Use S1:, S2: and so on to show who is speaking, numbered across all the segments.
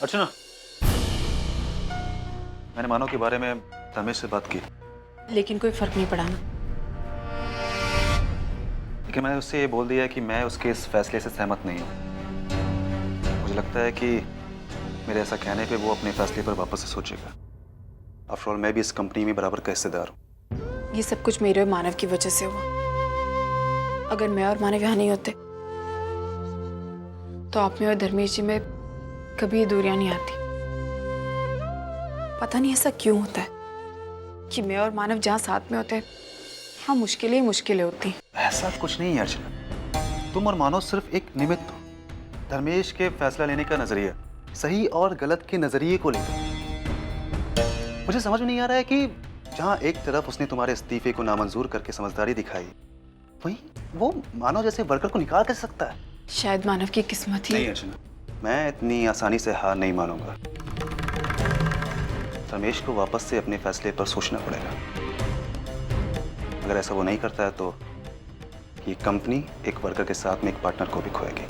S1: अर्चना, मैंने मानव के बारे में रमेश से बात की,
S2: लेकिन कोई फर्क नहीं पड़ा ना।
S1: लेकिन मैंने उससे ये बोल दिया कि मैं उसके इस फैसले से सहमत नहीं हूँ। मुझे लगता है कि मेरे ऐसा कहने पे वो अपने फैसले पर वापस से सोचेगा। आफ्टर ऑल मैं भी इस कंपनी में बराबर का हिस्सेदार हूँ।
S2: ये सब कुछ मेरे और मानव की वजह से हुआ। अगर मैं और मानव यहाँ नहीं होते तो आप में और धर्मेश जी में कभी ये दूरियां नहीं आती। पता नहीं ऐसा क्यों होता है कि मैं और मानव जहाँ साथ में होते हैं हाँ मुश्किलें ही मुश्किलें होती हैं।
S1: ऐसा कुछ नहीं है अर्चना, तुम और मानव सिर्फ एक निमित्त हो। धर्मेश के फैसला लेने का नजरिया सही और गलत के नजरिए को लेकर मुझे समझ में नहीं आ रहा है कि जहां एक तरफ उसने तुम्हारे इस्तीफे को नामंजूर करके समझदारी दिखाई, वहीं वो मानव जैसे वर्कर को निकाल कैसे सकता है?
S2: शायद मानव की किस्मत ही
S1: नहीं अर्चना, मैं इतनी आसानी से हार नहीं मानूंगा। रमेश को वापस से अपने फैसले पर सोचना पड़ेगा। अगर ऐसा वो नहीं करता है तो ये कंपनी एक वर्कर के साथ में एक पार्टनर को भी खोएगी।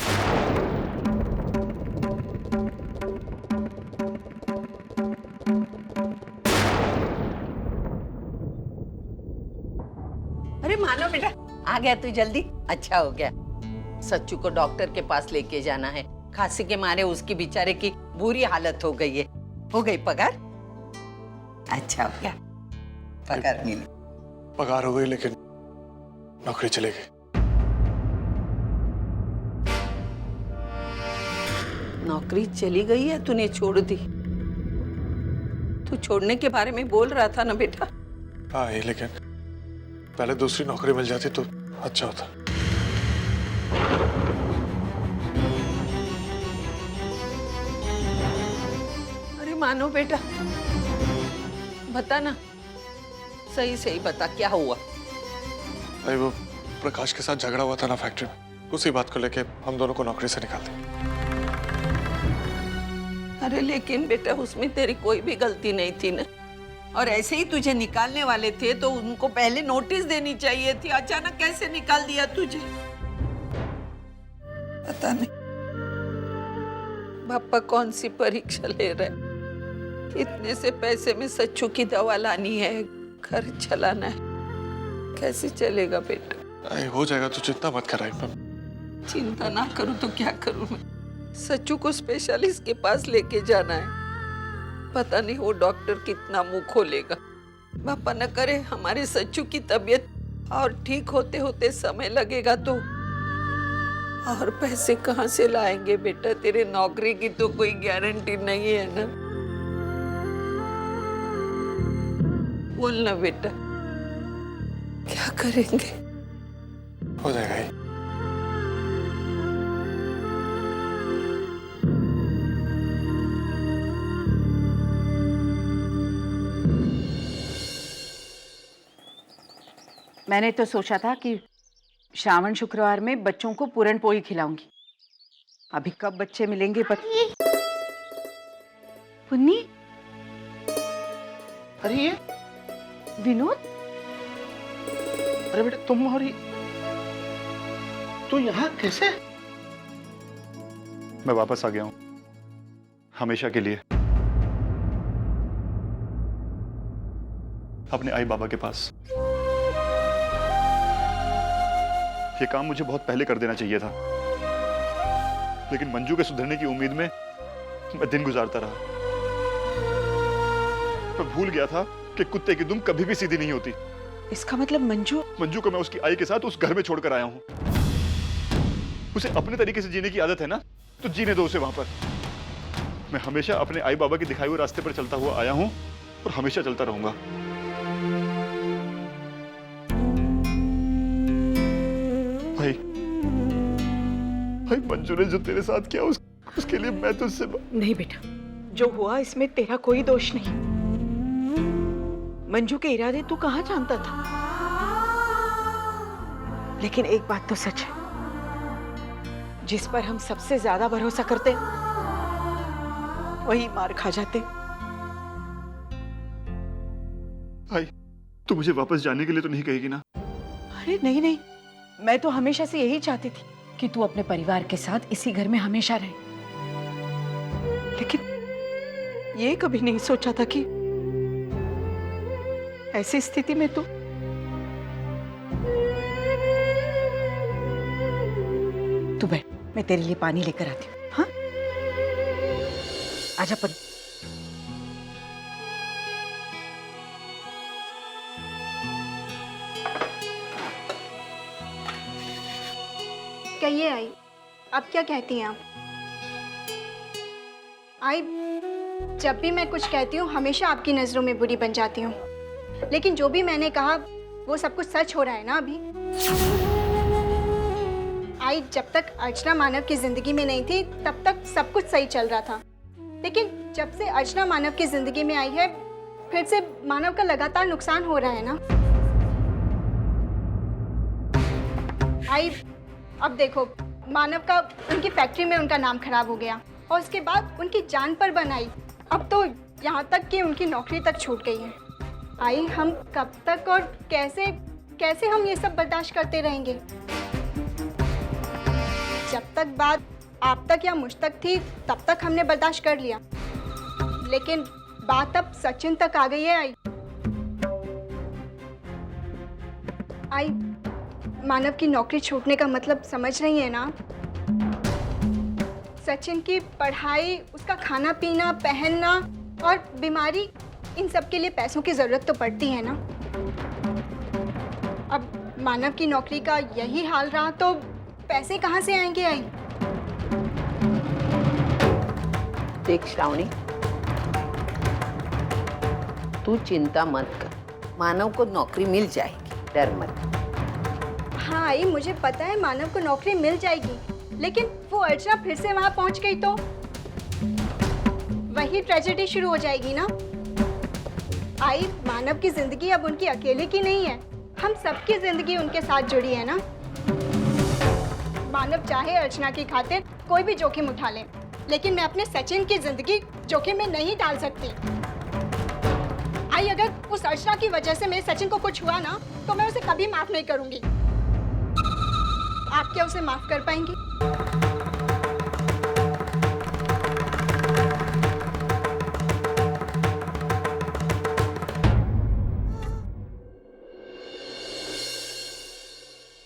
S3: अरे मानो बेटा, आ गया तू जल्दी। अच्छा हो गया। सच्चू को डॉक्टर के पास लेके जाना है। खांसी के मारे उसकी बेचारे की बुरी हालत हो गई है। हो गई पगार? अच्छा हो गया, पगार मिली।
S4: पगार हो गई लेकिन नौकरी चली गई।
S3: नौकरी चली गई है, तूने छोड़ दी? तू छोड़ने के बारे में बोल रहा था ना बेटा।
S4: हाँ ये, लेकिन पहले दूसरी नौकरी मिल जाती तो अच्छा होता।
S3: अरे मानो बेटा, बता ना, सही सही बता, क्या हुआ?
S4: अरे वो प्रकाश के साथ झगड़ा हुआ था ना फैक्ट्री में, उसी बात को लेके हम दोनों को नौकरी से निकाल दिया।
S3: अरे लेकिन बेटा उसमें तेरी कोई भी गलती नहीं थी ना। और ऐसे ही तुझे निकालने वाले थे तो उनको पहले नोटिस देनी चाहिए थी। अचानक कैसे निकाल दिया तुझे? पता नहीं पापा कौन सी परीक्षा ले रहे। इतने से पैसे में सच्चू की दवा लानी है, घर चलाना है, कैसे चलेगा बेटा?
S4: अरे हो जाएगा, तू चिंता मत कर।
S3: चिंता ना करूं तो क्या करूं मैं? सच्चू को स्पेशलिस्ट के पास लेके जाना है। पता नहीं वो डॉक्टर कितना मुंह खोलेगा। पापा न करे हमारे सच्चू की तबीयत और ठीक होते होते समय लगेगा तो। और पैसे कहाँ से लाएंगे बेटा? तेरे नौकरी की तो कोई गारंटी नहीं है ना। बोल ना बेटा, क्या करेंगे?
S4: हो जाएगा ही।
S5: मैंने तो सोचा था कि श्रावण शुक्रवार में बच्चों को पूरन पोली खिलाऊंगी। अभी कब बच्चे मिलेंगे पुन्नी?
S6: अरे ये
S5: विनोद,
S6: अरे बेटा तुम और तू यहाँ कैसे?
S1: मैं वापस आ गया हूँ हमेशा के लिए अपने आई बाबा के पास। ये काम मुझे बहुत पहले कर देना चाहिए था, लेकिन मंजू के सुधरने की उम्मीद में मैं दिन गुजारता रहा। मैं भूल गया था कि कुत्ते की दुम कभी भी सीधी नहीं होती।
S5: इसका मतलब मंजू
S1: को मैं उसकी आई के साथ उस घर में छोड़कर आया हूं। उसे अपने तरीके से जीने की आदत है ना, तो जीने दो उसे वहां पर। मैं हमेशा अपने आई बाबा के दिखाए हुए रास्ते पर चलता हुआ आया हूं और हमेशा चलता रहूंगा। भाई मंजू ने जो तेरे साथ किया उसके लिए मैं तुझसे
S5: नहीं बेटा, जो हुआ इसमें तेरा कोई दोष नहीं। मंजू के इरादे तू कहाँ जानता था? लेकिन एक बात तो सच है, जिस पर हम सबसे ज्यादा भरोसा करते वही मार खा जाते।
S1: भाई तू मुझे वापस जाने के लिए तो नहीं कहेगी ना?
S5: अरे नहीं नहीं, मैं तो हमेशा से यही चाहती थी कि तू अपने परिवार के साथ इसी घर में हमेशा रहे। ये कभी नहीं सोचा था कि ऐसी स्थिति में तू बैठ, मैं तेरे लिए पानी लेकर आती हूँ। हाँ, आजा पन।
S6: कहिए आई, अब क्या कहती हैं आप? आई, जब भी मैं कुछ कहती हूँ हमेशा आपकी नज़रों में बुरी बन जाती हूँ। लेकिन जो भी मैंने कहा वो सब कुछ सच हो रहा है ना अभी। आई, जब तक अर्चना मानव की ज़िंदगी में नहीं थी तब तक सब कुछ सही चल रहा था। लेकिन जब से अर्चना मानव की ज़िंदगी में आई है फिर से मानव का लगातार नुकसान हो रहा है ना। आई, अब देखो, मानव का उनकी फैक्ट्री में उनका नाम खराब हो गया और उसके बाद उनकी जान पर बनाई। अब तो यहाँ तक कि उनकी नौकरी तक छूट गई है। आई, हम कब तक और कैसे कैसे हम ये सब बर्दाश्त करते रहेंगे? जब तक बात आप तक या मुझ तक थी तब तक हमने बर्दाश्त कर लिया, लेकिन बात अब सचिन तक आ गई है। आई, मानव की नौकरी छूटने का मतलब समझ रही है ना? सचिन की पढ़ाई, उसका खाना पीना, पहनना और बीमारी, इन सब के लिए पैसों की जरूरत तो पड़ती है ना। अब मानव की नौकरी का यही हाल रहा तो पैसे कहाँ से आएंगे? आई,
S3: देख श्रावणी, तू चिंता मत कर, मानव को नौकरी मिल जाएगी, डर मत।
S6: हाँ आई, मुझे पता है मानव को नौकरी मिल जाएगी, लेकिन वो अर्चना फिर से वहां पहुंच गई तो वही ट्रेजेडी शुरू हो जाएगी ना। आई, मानव की जिंदगी अब उनकी अकेले की नहीं है, हम सबकी जिंदगी उनके साथ जुड़ी है ना। मानव चाहे अर्चना की खातिर कोई भी जोखिम उठा ले, लेकिन मैं अपने सचिन की जिंदगी जोखिम में नहीं डाल सकती। आई, अगर उस अर्चना की वजह से मेरे सचिन को कुछ हुआ ना तो मैं उसे कभी माफ नहीं करूंगी। आप क्या उसे माफ कर पाएंगी?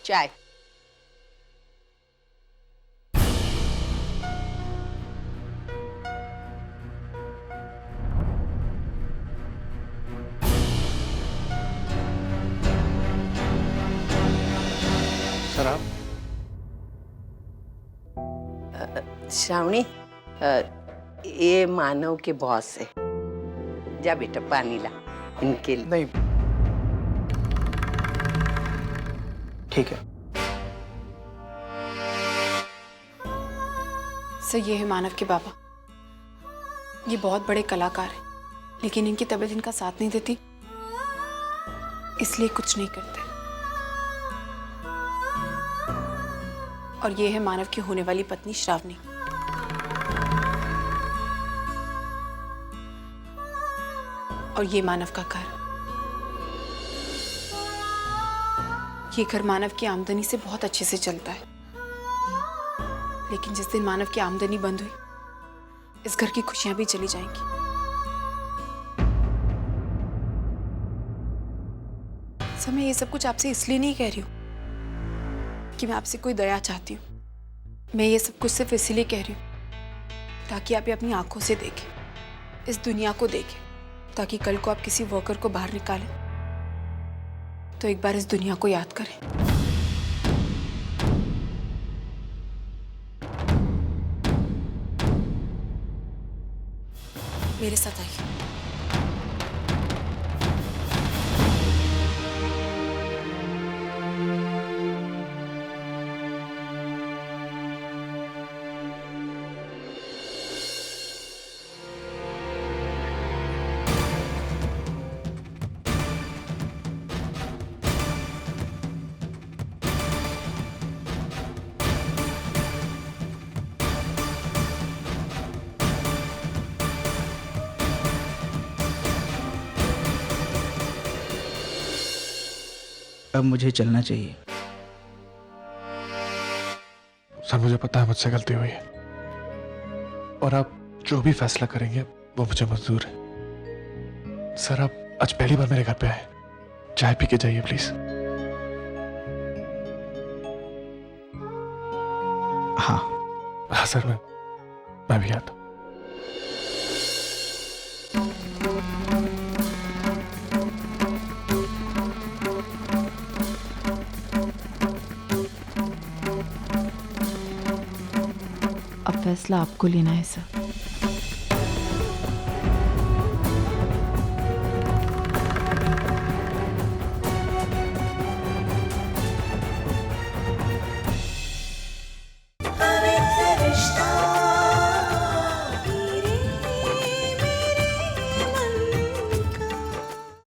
S3: चाय।
S4: शराब?
S3: श्रावणी, ये मानव के बॉस है। जा बेटा पानी ला इनके लिए।
S1: नहीं, ठीक है।
S2: सर, ये है मानव के बाबा। ये बहुत बड़े कलाकार हैं, लेकिन इनकी तबीयत इनका साथ नहीं देती, इसलिए कुछ नहीं करते। और ये है मानव की होने वाली पत्नी श्रावणी। और ये मानव का घर। ये घर मानव की आमदनी से बहुत अच्छे से चलता है, लेकिन जिस दिन मानव की आमदनी बंद हुई, इस घर की खुशियां भी चली जाएंगी। सर, मैं ये सब कुछ आपसे इसलिए नहीं कह रही हूं कि मैं आपसे कोई दया चाहती हूँ। मैं ये सब कुछ सिर्फ इसीलिए कह रही हूँ ताकि आप ये अपनी आंखों से देखें, इस दुनिया को देखें, ताकि कल को आप किसी वर्कर को बाहर निकालें तो एक बार इस दुनिया को याद करें। मेरे साथ आइए।
S7: अब मुझे चलना चाहिए।
S4: सर, मुझे पता है मुझसे गलती हुई है, और आप जो भी फैसला करेंगे वो मुझे मंजूर है। सर आप आज पहली बार मेरे घर पे आए, चाय पी के जाइए प्लीज।
S7: हाँ।
S4: हाँ सर, मैं भी आता हूँ।
S2: अब फैसला आपको लेना है सर।